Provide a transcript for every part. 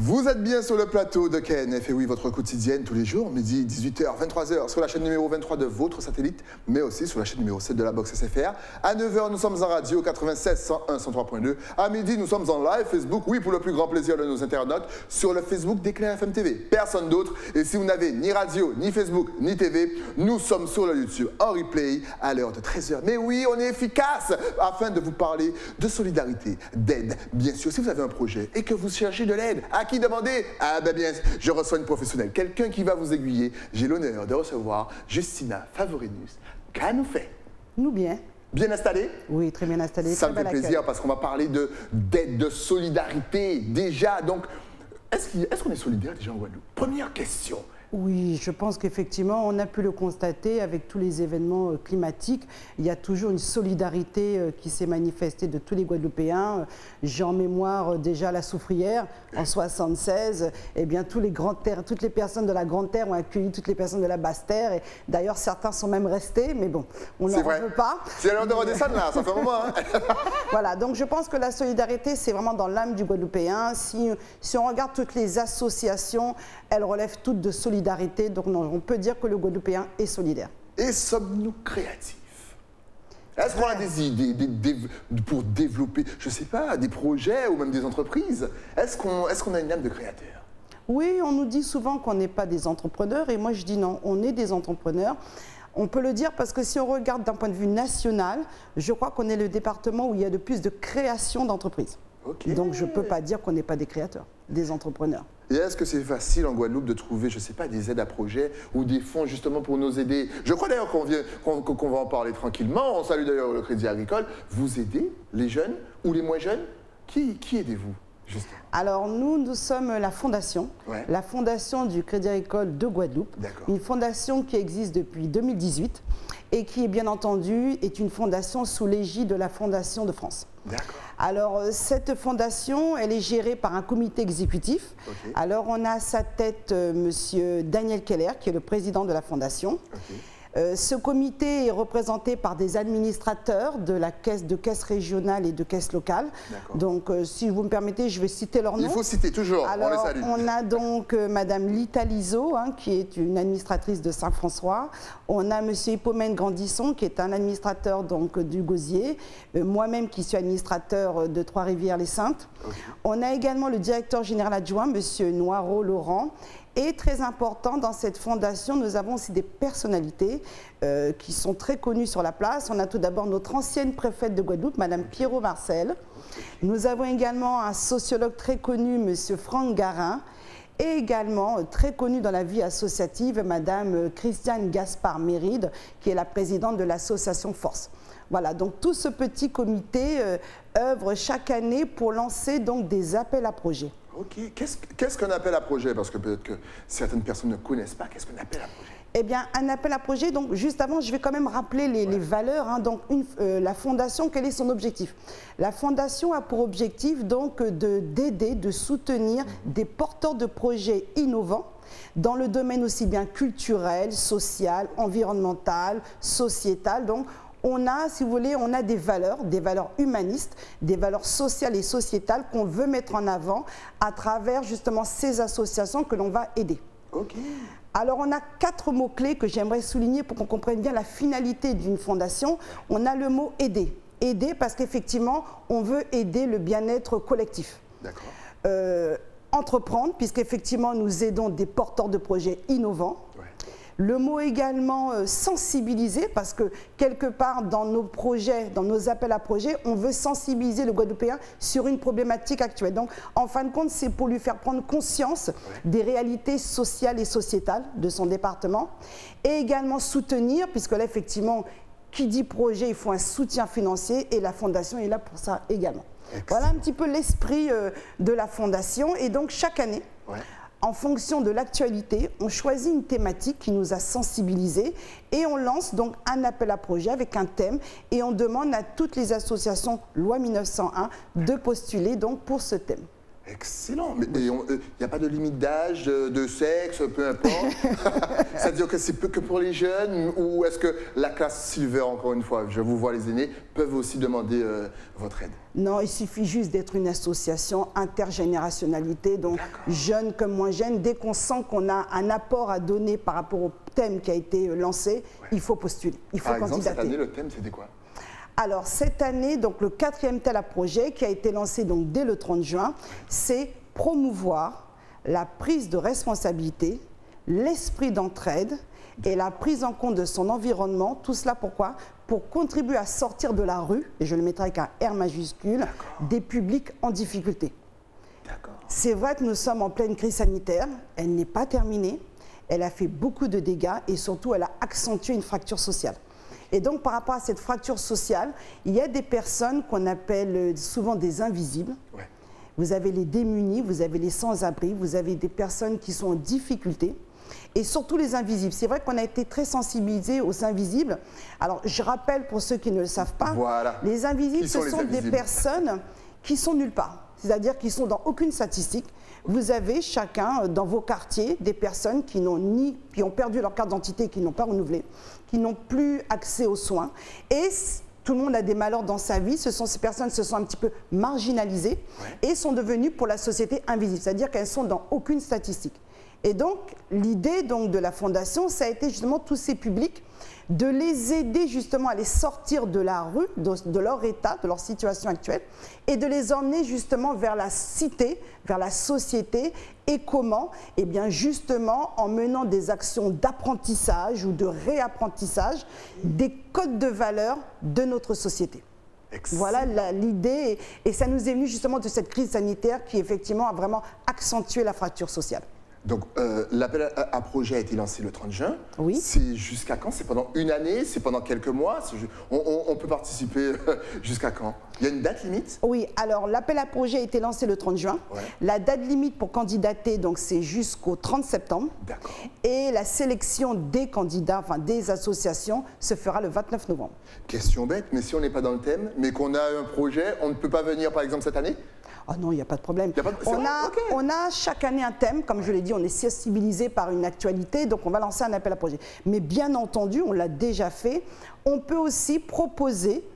Vous êtes bien sur le plateau de KNF, et oui, votre quotidienne tous les jours, midi, 18h, 23h, sur la chaîne numéro 23 de votre satellite, mais aussi sur la chaîne numéro 7 de la box SFR. À 9h, nous sommes en radio 96, 101, 103.2. À midi, nous sommes en live Facebook, oui, pour le plus grand plaisir de nos internautes, sur le Facebook d'Éclair FM TV. Personne d'autre. Et si vous n'avez ni radio, ni Facebook, ni TV, nous sommes sur le YouTube en replay à l'heure de 13h. Mais oui, on est efficace afin de vous parler de solidarité, d'aide. Bien sûr, si vous avez un projet et que vous cherchez de l'aide, à qui demander? Ah ben bien, je reçois une professionnelle, quelqu'un qui va vous aiguiller. J'ai l'honneur de recevoir Justina Favorinus. Qu'elle nous fait? Nous bien. Bien installé? Oui, très bien installé. Ça me fait plaisir parce qu'on va parler d'aide, de solidarité déjà. Donc, est-ce qu'on est solidaire déjà en Guadeloupe? Première question. Oui, je pense qu'effectivement, on a pu le constater avec tous les événements climatiques. Il y a toujours une solidarité qui s'est manifestée de tous les Guadeloupéens. J'ai en mémoire déjà la Soufrière en 76. Eh bien, toutes les personnes de la Grande Terre ont accueilli toutes les personnes de la Basse Terre. Et d'ailleurs, certains sont même restés, mais bon, on n'en veut pas. C'est l'heure de redescendre là, ça fait un moment. Hein. Voilà, donc je pense que la solidarité, c'est vraiment dans l'âme du Guadeloupéen. Si on regarde toutes les associations, elles relèvent toutes de solidarité. Donc non, on peut dire que le Guadeloupéen est solidaire. Et sommes-nous créatifs? Est-ce qu'on a des idées pour développer, je ne sais pas, des projets ou même des entreprises? Est-ce qu'on a une âme de créateur? Oui, on nous dit souvent qu'on n'est pas des entrepreneurs et moi je dis non, on est des entrepreneurs. On peut le dire parce que si on regarde d'un point de vue national, je crois qu'on est le département où il y a le plus de création d'entreprises. Okay. Donc je ne peux pas dire qu'on n'est pas des créateurs, des entrepreneurs. Et est-ce que c'est facile en Guadeloupe de trouver, je ne sais pas, des aides à projets ou des fonds justement pour nous aider? Je crois d'ailleurs qu'on va en parler tranquillement. On salue d'ailleurs le Crédit Agricole. Vous aidez les jeunes ou les moins jeunes? Qui aidez-vous justement? Alors nous sommes la fondation, la fondation du Crédit Agricole de Guadeloupe. Une fondation qui existe depuis 2018 et qui, bien entendu, est une fondation sous l'égide de la Fondation de France. Alors, cette fondation, elle est gérée par un comité exécutif. Alors, on a à sa tête Monsieur Daniel Keller, qui est le président de la fondation. Ce comité est représenté par des administrateurs de la caisse régionale et de caisse locale. Donc, si vous me permettez, je vais citer leurs noms. Il faut citer toujours, alors, on les salue. On a donc Madame Lita Lizo, qui est une administratrice de Saint-François. On a Monsieur Hippomène Grandisson, qui est un administrateur donc, du Gosier. Moi-même, qui suis administrateur de Trois-Rivières-les-Saintes. On a également le directeur général adjoint, Monsieur Noiro Laurent. Et très important, dans cette fondation, nous avons aussi des personnalités qui sont très connues sur la place. On a tout d'abord notre ancienne préfète de Guadeloupe, Madame Pierrot Marcel. Nous avons également un sociologue très connu, Monsieur Franck Garin. Et également très connue dans la vie associative, Madame Christiane Gaspard-Méride, qui est la présidente de l'association Force. Voilà, donc tout ce petit comité œuvre chaque année pour lancer donc des appels à projets. Ok, qu'est-ce qu'un appel à projet? Parce que peut-être que certaines personnes ne connaissent pas. Qu'est-ce qu'un appel à projet? Eh bien, un appel à projet, donc juste avant, je vais quand même rappeler les valeurs. Donc, la fondation, quel est son objectif? La fondation a pour objectif donc d'aider, de soutenir des porteurs de projets innovants dans le domaine aussi bien culturel, social, environnemental, sociétal. Donc, on a, si vous voulez, on a des valeurs humanistes, des valeurs sociales et sociétales qu'on veut mettre en avant à travers justement ces associations que l'on va aider. Alors, on a 4 mots-clés que j'aimerais souligner pour qu'on comprenne bien la finalité d'une fondation. On a le mot « aider ». Aider parce qu'effectivement, on veut aider le bien-être collectif. Entreprendre, puisqu'effectivement, nous aidons des porteurs de projets innovants. Le mot également sensibiliser, parce que quelque part dans nos projets, dans nos appels à projets, on veut sensibiliser le Guadeloupéen sur une problématique actuelle. Donc, en fin de compte, c'est pour lui faire prendre conscience des réalités sociales et sociétales de son département. Et également soutenir, puisque là, effectivement, qui dit projet, il faut un soutien financier et la Fondation est là pour ça également. Voilà un petit peu l'esprit de la Fondation. Et donc, chaque année, en fonction de l'actualité, on choisit une thématique qui nous a sensibilisés et on lance donc un appel à projet avec un thème et on demande à toutes les associations loi 1901 de postuler donc pour ce thème. Excellent. Mais il n'y a pas de limite d'âge, de sexe, peu importe. C'est-à-dire que c'est que pour les jeunes ou est-ce que la classe Silver, encore une fois, je vous vois les aînés, peuvent aussi demander votre aide? Non, il suffit juste d'être une association intergénérationnalité, donc jeunes comme moins jeunes. Dès qu'on sent qu'on a un apport à donner par rapport au thème qui a été lancé, il faut postuler, il faut candidater. Par exemple, cette année, le thème, c'était quoi? Alors, cette année, donc, le 4e tel à projet qui a été lancé donc, dès le 30 juin, c'est promouvoir la prise de responsabilité, l'esprit d'entraide et la prise en compte de son environnement. Tout cela pourquoi? Pour contribuer à sortir de la rue, et je le mettrai avec un R majuscule, des publics en difficulté. C'est vrai que nous sommes en pleine crise sanitaire, elle n'est pas terminée, elle a fait beaucoup de dégâts et surtout elle a accentué une fracture sociale. Et donc, par rapport à cette fracture sociale, il y a des personnes qu'on appelle souvent des invisibles. Ouais. Vous avez les démunis, vous avez les sans-abri, vous avez des personnes qui sont en difficulté. Et surtout les invisibles. C'est vrai qu'on a été très sensibilisés aux invisibles. Alors, je rappelle pour ceux qui ne le savent pas, les invisibles, ce sont des personnes qui sont nulle part. C'est-à-dire qu'ils sont dans aucune statistique. Vous avez chacun dans vos quartiers des personnes qui ont perdu leur carte d'identité, qui n'ont pas renouvelé, qui n'ont plus accès aux soins. Et tout le monde a des malheurs dans sa vie. Ces personnes se sont un petit peu marginalisées et sont devenues pour la société invisibles. C'est-à-dire qu'elles sont dans aucune statistique. Et donc, l'idée de la Fondation, ça a été justement tous ces publics, de les aider justement à les sortir de la rue, de leur état, de leur situation actuelle, et de les emmener justement vers la cité, vers la société. Et comment? Eh bien justement en menant des actions d'apprentissage ou de réapprentissage des codes de valeurs de notre société. Excellent. Voilà l'idée, et ça nous est venu justement de cette crise sanitaire qui effectivement a vraiment accentué la fracture sociale. Donc, l'appel à projet a été lancé le 30 juin. Oui. C'est jusqu'à quand? C'est pendant une année? C'est pendant quelques mois? On peut participer jusqu'à quand? Il y a une date limite? Oui, alors l'appel à projet a été lancé le 30 juin. Ouais. La date limite pour candidater, donc c'est jusqu'au 30 septembre. D'accord. Et la sélection des candidats, enfin des associations, se fera le 29 novembre. Question bête, mais si on n'est pas dans le thème, mais qu'on a un projet, on ne peut pas venir par exemple cette année? Oh non, il n'y a pas de problème. On a chaque année un thème, comme je l'ai dit, on est sensibilisé par une actualité, donc on va lancer un appel à projet. Mais bien entendu, on l'a déjà fait, on peut aussi proposer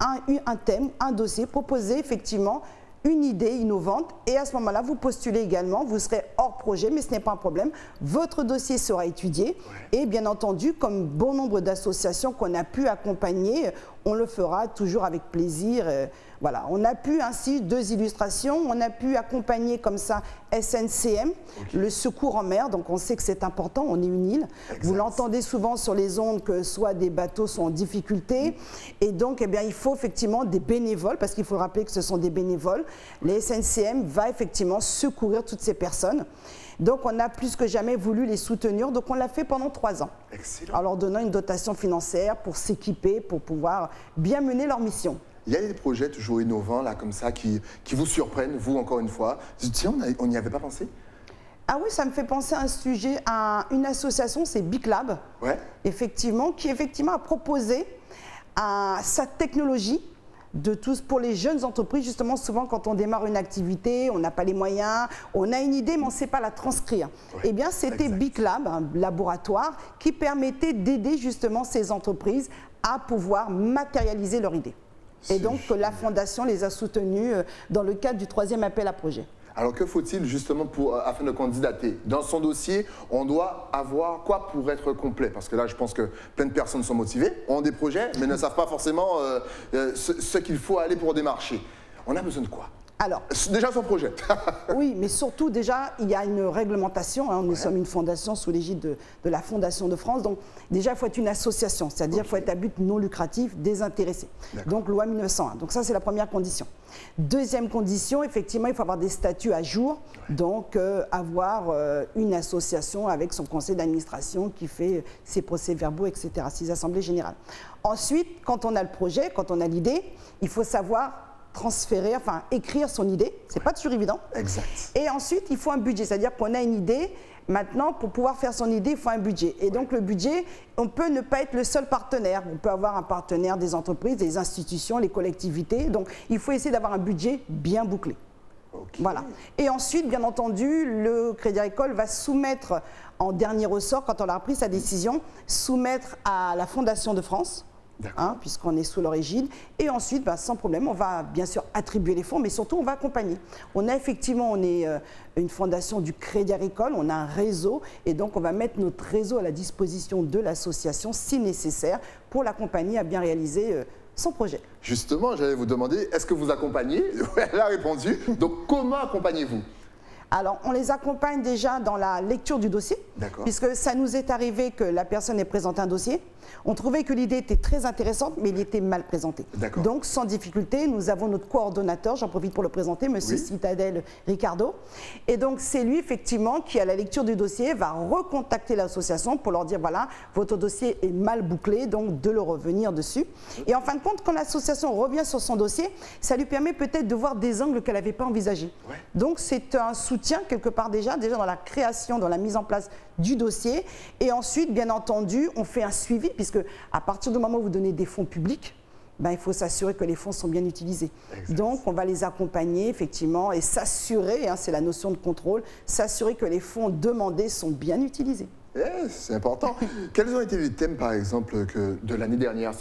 un thème, un dossier, proposer effectivement une idée innovante et à ce moment-là, vous postulez également, vous serez hors projet, mais ce n'est pas un problème. Votre dossier sera étudié et bien entendu, comme bon nombre d'associations qu'on a pu accompagner, on le fera toujours avec plaisir. Voilà, on a pu ainsi, 2 illustrations, on a pu accompagner comme ça SNCM, le secours en mer, donc on sait que c'est important, on est une île. Exact. Vous l'entendez souvent sur les ondes que soit des bateaux sont en difficulté et donc eh bien, il faut effectivement des bénévoles, parce qu'il faut rappeler que ce sont des bénévoles. Les SNCM va effectivement secourir toutes ces personnes. Donc on a plus que jamais voulu les soutenir, donc on l'a fait pendant 3 ans. Excellent. En leur donnant une dotation financière pour s'équiper, pour pouvoir bien mener leur mission. Il y a des projets toujours innovants, là, comme ça, qui vous surprennent, vous, encore une fois. Tiens, on n'y avait pas pensé? Ah oui, ça me fait penser à un sujet, à une association, c'est Big Lab, effectivement, qui effectivement a proposé sa technologie pour les jeunes entreprises. Justement, souvent, quand on démarre une activité, on n'a pas les moyens, on a une idée, mais on ne sait pas la transcrire. Eh bien, c'était Big Lab, un laboratoire, qui permettait d'aider justement ces entreprises à pouvoir matérialiser leur idée. Et donc, la Fondation les a soutenus dans le cadre du 3e appel à projet. Alors, que faut-il justement afin de candidater? Dans son dossier, on doit avoir quoi pour être complet? Parce que là, je pense que plein de personnes sont motivées, ont des projets, mais ne savent pas forcément ce qu'il faut aller pour démarcher. On a besoin de quoi? Alors, déjà son projet. Oui, mais surtout déjà, il y a une réglementation. Hein, nous sommes une fondation sous l'égide de la Fondation de France. Donc déjà, il faut être une association, c'est-à-dire qu'il faut être à but non lucratif, désintéressé. Donc loi 1901. Donc ça, c'est la première condition. Deuxième condition, effectivement, il faut avoir des statuts à jour. Donc avoir une association avec son conseil d'administration qui fait ses procès-verbaux, etc., ses assemblées générales. Ensuite, quand on a le projet, quand on a l'idée, il faut savoir transférer, enfin écrire son idée, c'est pas toujours évident. Exact. Et ensuite, il faut un budget, c'est-à-dire qu'on a une idée, maintenant pour pouvoir faire son idée, il faut un budget. Et donc le budget, on peut ne pas être le seul partenaire, on peut avoir un partenaire des entreprises, des institutions, les collectivités, donc il faut essayer d'avoir un budget bien bouclé. Okay. Voilà. Et ensuite, bien entendu, le Crédit Agricole va soumettre en dernier ressort, quand on aura pris sa décision, soumettre à la Fondation de France, puisqu'on est sous leur égide. Et ensuite, sans problème, on va bien sûr attribuer les fonds, mais surtout on va accompagner. On est une fondation du Crédit Agricole, on a un réseau, et donc on va mettre notre réseau à la disposition de l'association si nécessaire pour l'accompagner à bien réaliser son projet. Justement, j'allais vous demander, est-ce que vous accompagnez? Elle a répondu. Donc comment accompagnez-vous? Alors, on les accompagne déjà dans la lecture du dossier, puisque ça nous est arrivé que la personne ait présenté un dossier. On trouvait que l'idée était très intéressante, mais il était mal présenté. Donc, sans difficulté, nous avons notre coordonnateur, j'en profite pour le présenter, M. Citadel Ricardo. Et donc, c'est lui, effectivement, qui, à la lecture du dossier, va recontacter l'association pour leur dire, voilà, votre dossier est mal bouclé, donc de le revenir dessus. Et en fin de compte, quand l'association revient sur son dossier, ça lui permet peut-être de voir des angles qu'elle n'avait pas envisagés. Donc, c'est un soutien, quelque part déjà dans la création, dans la mise en place du dossier. Et ensuite, bien entendu, on fait un suivi, puisque à partir du moment où vous donnez des fonds publics, il faut s'assurer que les fonds sont bien utilisés. Donc, on va les accompagner, effectivement, et s'assurer, c'est la notion de contrôle, s'assurer que les fonds demandés sont bien utilisés. C'est important. Quels ont été les thèmes, par exemple, de l'année dernière?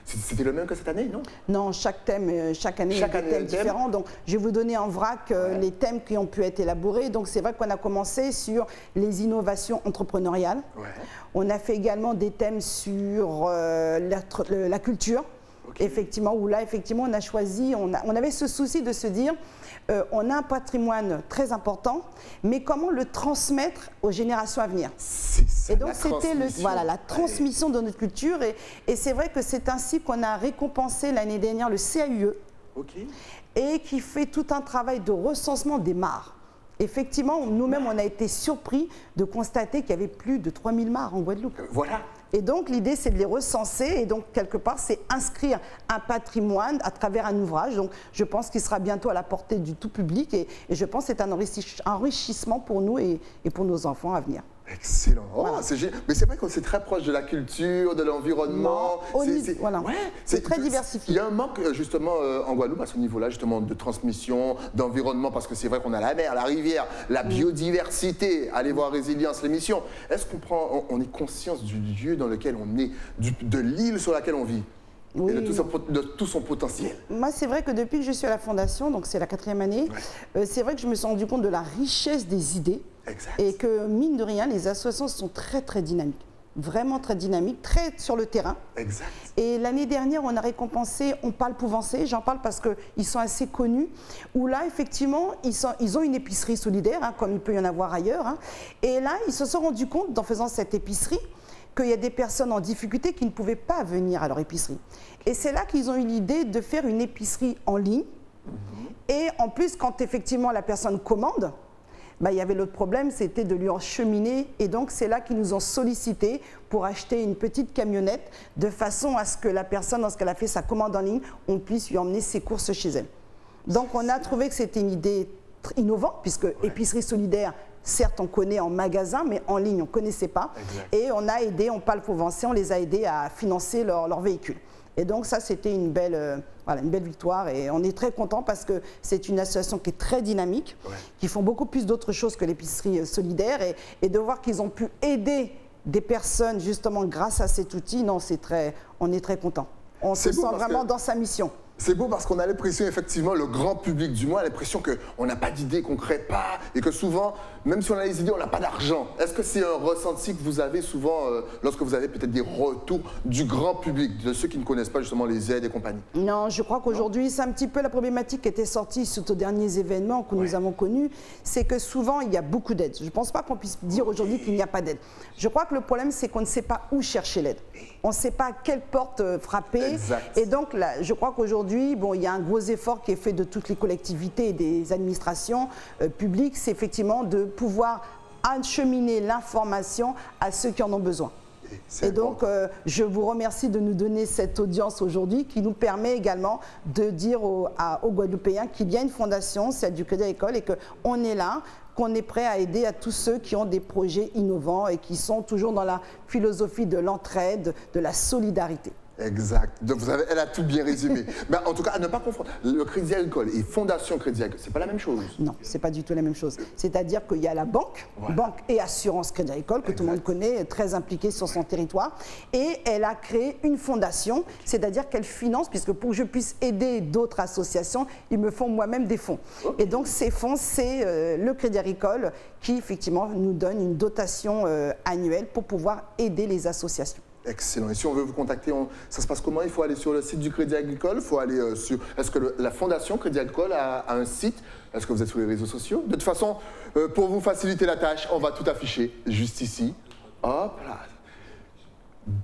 C'était le même que cette année, non? Non, chaque année, il y a des thèmes différents. Donc, je vais vous donner en vrac les thèmes qui ont pu être élaborés. Donc, c'est vrai qu'on a commencé sur les innovations entrepreneuriales. On a fait également des thèmes sur la culture. Effectivement, où là, effectivement, on a choisi, on avait ce souci de se dire, on a un patrimoine très important, mais comment le transmettre aux générations à venir? Et donc, c'était la transmission de notre culture. Et c'est vrai que c'est ainsi qu'on a récompensé l'année dernière le CAUE, et qui fait tout un travail de recensement des mares. Effectivement, nous-mêmes, on a été surpris de constater qu'il y avait plus de 3000 mares en Guadeloupe. Voilà. Et donc, l'idée, c'est de les recenser et donc, quelque part, c'est inscrire un patrimoine à travers un ouvrage. Donc, je pense qu'il sera bientôt à la portée du tout public et je pense que c'est un enrichissement pour nous et pour nos enfants à venir. Excellent. Mais c'est vrai qu'on est très proche de la culture, de l'environnement. C'est très diversifié. Il y a un manque justement en Guadeloupe à ce niveau-là, justement, de transmission, d'environnement, parce que c'est vrai qu'on a la mer, la rivière, la biodiversité. Allez voir Résilience, l'émission. Est-ce qu'on est conscience du lieu dans lequel on est, de l'île sur laquelle on vit? Et de tout son potentiel. Moi, c'est vrai que depuis que je suis à la Fondation, donc c'est la 4e année, c'est vrai que je me suis rendu compte de la richesse des idées. Et que, mine de rien, les associations sont très, très dynamiques. Vraiment très dynamiques, très sur le terrain. Et l'année dernière, on a récompensé On Parle Pouvancé. J'en parle parce qu'ils sont assez connus. Où là, effectivement, ils ont une épicerie solidaire, comme il peut y en avoir ailleurs. Et là, ils se sont rendus compte, en faisant cette épicerie, qu'il y a des personnes en difficulté qui ne pouvaient pas venir à leur épicerie. Et c'est là qu'ils ont eu l'idée de faire une épicerie en ligne. Et en plus, quand effectivement la personne commande, il y avait l'autre problème, c'était de lui encheminer. Et donc, c'est là qu'ils nous ont sollicité pour acheter une petite camionnette de façon à ce que la personne, lorsqu'elle a fait sa commande en ligne, on puisse lui emmener ses courses chez elle. Donc, on a trouvé que c'était une idée innovante, puisque épicerie solidaire, certes, on connaît en magasin, mais en ligne, on ne connaissait pas. Et on a aidé, On Parle Pouvancé, on les a aidés à financer leur véhicule. Et donc ça, c'était une belle victoire et on est très contents parce que c'est une association qui est très dynamique, qui font beaucoup plus d'autres choses que l'épicerie solidaire et de voir qu'ils ont pu aider des personnes justement grâce à cet outil, on est très contents. On se sent vraiment dans sa mission. C'est beau parce qu'on a l'impression, effectivement, le grand public du moins a l'impression qu'on n'a pas d'idées, qu'on ne crée pas et que souvent, même si on a les idées, on n'a pas d'argent. Est-ce que c'est un ressenti que vous avez souvent lorsque vous avez peut-être des retours du grand public, de ceux qui ne connaissent pas justement les aides et compagnie? Non, je crois qu'aujourd'hui, c'est un petit peu la problématique qui était sortie suite aux derniers événements que nous avons connus, c'est que souvent, il y a beaucoup d'aides. Je ne pense pas qu'on puisse dire aujourd'hui qu'il n'y a pas d'aide. Je crois que le problème, c'est qu'on ne sait pas où chercher l'aide. On ne sait pas à quelle porte frapper. Et donc, là, je crois qu'aujourd'hui, il y a un gros effort qui est fait de toutes les collectivités et des administrations publiques, c'est effectivement de pouvoir acheminer l'information à ceux qui en ont besoin. Et donc, je vous remercie de nous donner cette audience aujourd'hui qui nous permet également de dire aux Guadeloupéens qu'il y a une fondation, celle du Crédit Agricole, et qu'on est là, qu'on est prêt à aider à tous ceux qui ont des projets innovants et qui sont toujours dans la philosophie de l'entraide, de la solidarité. Exact. Donc elle a tout bien résumé. Mais en tout cas, à ne pas confondre. Le Crédit Agricole et Fondation Crédit Agricole, c'est pas la même chose. Non, c'est pas du tout la même chose. C'est-à-dire qu'il y a la banque, banque et assurance Crédit Agricole, que tout le monde connaît, très impliquée sur son territoire. Et elle a créé une fondation, c'est-à-dire qu'elle finance, puisque pour que je puisse aider d'autres associations, ils me font moi-même des fonds. Et donc ces fonds, c'est le Crédit Agricole qui, effectivement, nous donne une dotation annuelle pour pouvoir aider les associations. Excellent. Et si on veut vous contacter, ça se passe comment? Il faut aller sur le site du Crédit Agricole? Il faut aller sur... Est-ce que la Fondation Crédit Agricole a un site? Est-ce que vous êtes sur les réseaux sociaux? De toute façon, pour vous faciliter la tâche, on va tout afficher juste ici. Hop là.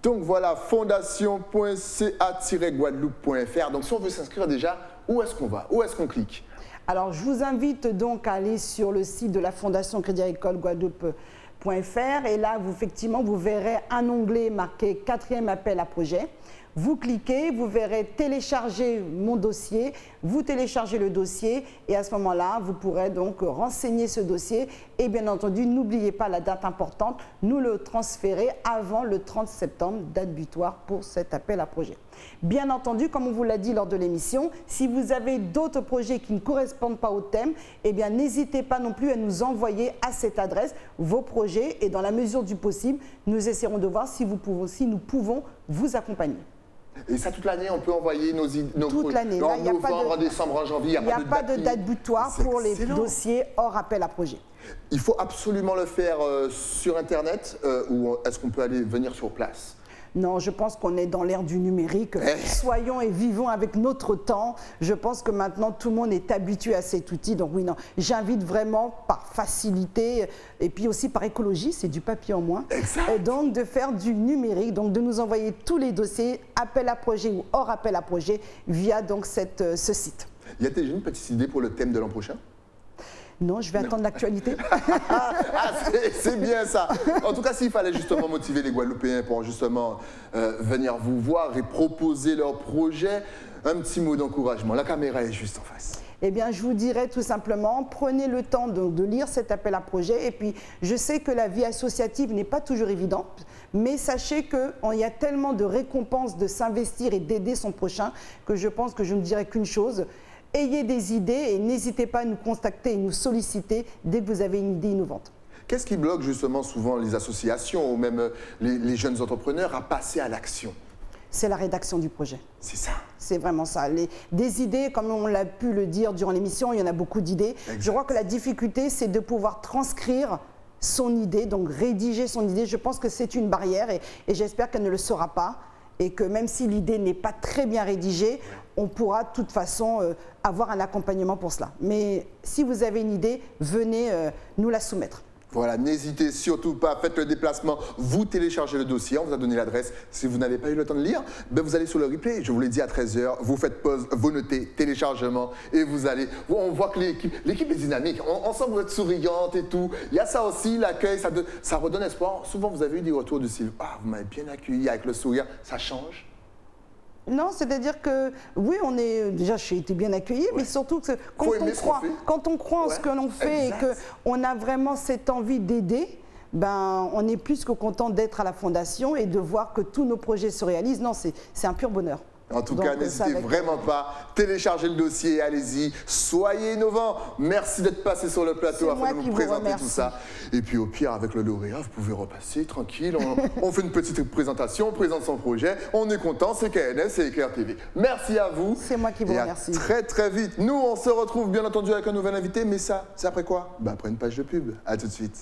Donc voilà, fondation.ca-guadeloupe.fr. Donc si on veut s'inscrire déjà, où est-ce qu'on va? Où est-ce qu'on clique? Alors, je vous invite donc à aller sur le site de la Fondation Crédit Agricole Guadeloupe.fr et là, effectivement, vous verrez un onglet marqué 4e appel à projet. Vous cliquez, vous verrez télécharger mon dossier, vous téléchargez le dossier et à ce moment-là, vous pourrez donc renseigner ce dossier et bien entendu, n'oubliez pas la date importante, nous le transférer avant le 30 septembre, date butoir pour cet appel à projet. Bien entendu, comme on vous l'a dit lors de l'émission, si vous avez d'autres projets qui ne correspondent pas au thème, eh bien n'hésitez pas non plus à nous envoyer à cette adresse vos projets et dans la mesure du possible, nous essaierons de voir si nous pouvons vous accompagner. Et ça, toute l'année, on peut envoyer nos toute l'année. En novembre, en décembre, en janvier, il n'y a pas de date butoir pour les dossiers hors appel à projet. Il faut absolument le faire sur Internet ou est-ce qu'on peut aller venir sur place? Non, je pense qu'on est dans l'ère du numérique. Soyons et vivons avec notre temps. Je pense que maintenant, tout le monde est habitué à cet outil. Donc oui, non, j'invite vraiment par facilité et puis aussi par écologie, c'est du papier en moins. Exact. Et donc de faire du numérique, donc de nous envoyer tous les dossiers, appel à projet ou hors appel à projet, via donc ce site. Y a-t-il une petite idée pour le thème de l'an prochain? Non, je vais attendre l'actualité. C'est bien ça. En tout cas, s'il fallait justement motiver les Guadeloupéens pour justement venir vous voir et proposer leurs projets, un petit mot d'encouragement. La caméra est juste en face. Eh bien, je vous dirais tout simplement, prenez le temps de lire cet appel à projet. Et puis, je sais que la vie associative n'est pas toujours évidente, mais sachez qu'il y a tellement de récompenses de s'investir et d'aider son prochain que je pense que je ne dirais qu'une chose. Ayez des idées et n'hésitez pas à nous contacter et nous solliciter dès que vous avez une idée innovante. Qu'est-ce qui bloque justement souvent les associations ou même les jeunes entrepreneurs à passer à l'action? C'est la rédaction du projet. C'est ça. C'est vraiment ça. Des idées, comme on l'a pu le dire durant l'émission, il y en a beaucoup d'idées. Je crois que la difficulté, c'est de pouvoir transcrire son idée, donc rédiger son idée. Je pense que c'est une barrière et j'espère qu'elle ne le sera pas. Et que même si l'idée n'est pas très bien rédigée, on pourra de toute façon avoir un accompagnement pour cela. Mais si vous avez une idée, venez nous la soumettre. Voilà, n'hésitez surtout pas, faites le déplacement, vous téléchargez le dossier, on vous a donné l'adresse. Si vous n'avez pas eu le temps de lire, ben vous allez sur le replay, je vous l'ai dit à 13 h, vous faites pause, vous notez, téléchargement et vous allez... On voit que l'équipe est dynamique, on sent que vous êtes souriante et tout. Il y a ça aussi, l'accueil, ça redonne espoir. Souvent, vous avez eu des retours de style « Ah, vous m'avez bien accueilli avec le sourire », ça change. Non, c'est-à-dire que, oui, déjà, j'ai été bien accueilli, mais surtout que quand on croit en ce que l'on fait et qu'on a vraiment cette envie d'aider, ben, on est plus que content d'être à la Fondation et de voir que tous nos projets se réalisent. Non, c'est un pur bonheur. En tout cas, n'hésitez vraiment pas, téléchargez le dossier, allez-y, soyez innovants. Merci d'être passé sur le plateau afin de nous présenter tout ça. Et puis au pire, avec le lauréat, vous pouvez repasser tranquille, on fait une petite présentation, on présente son projet, on est content, c'est KNS, c'est Éclair TV. Merci à vous. C'est moi qui vous remercie. Très très vite. Nous, on se retrouve bien entendu avec un nouvel invité, mais ça, c'est après quoi? Ben, après une page de pub. À tout de suite.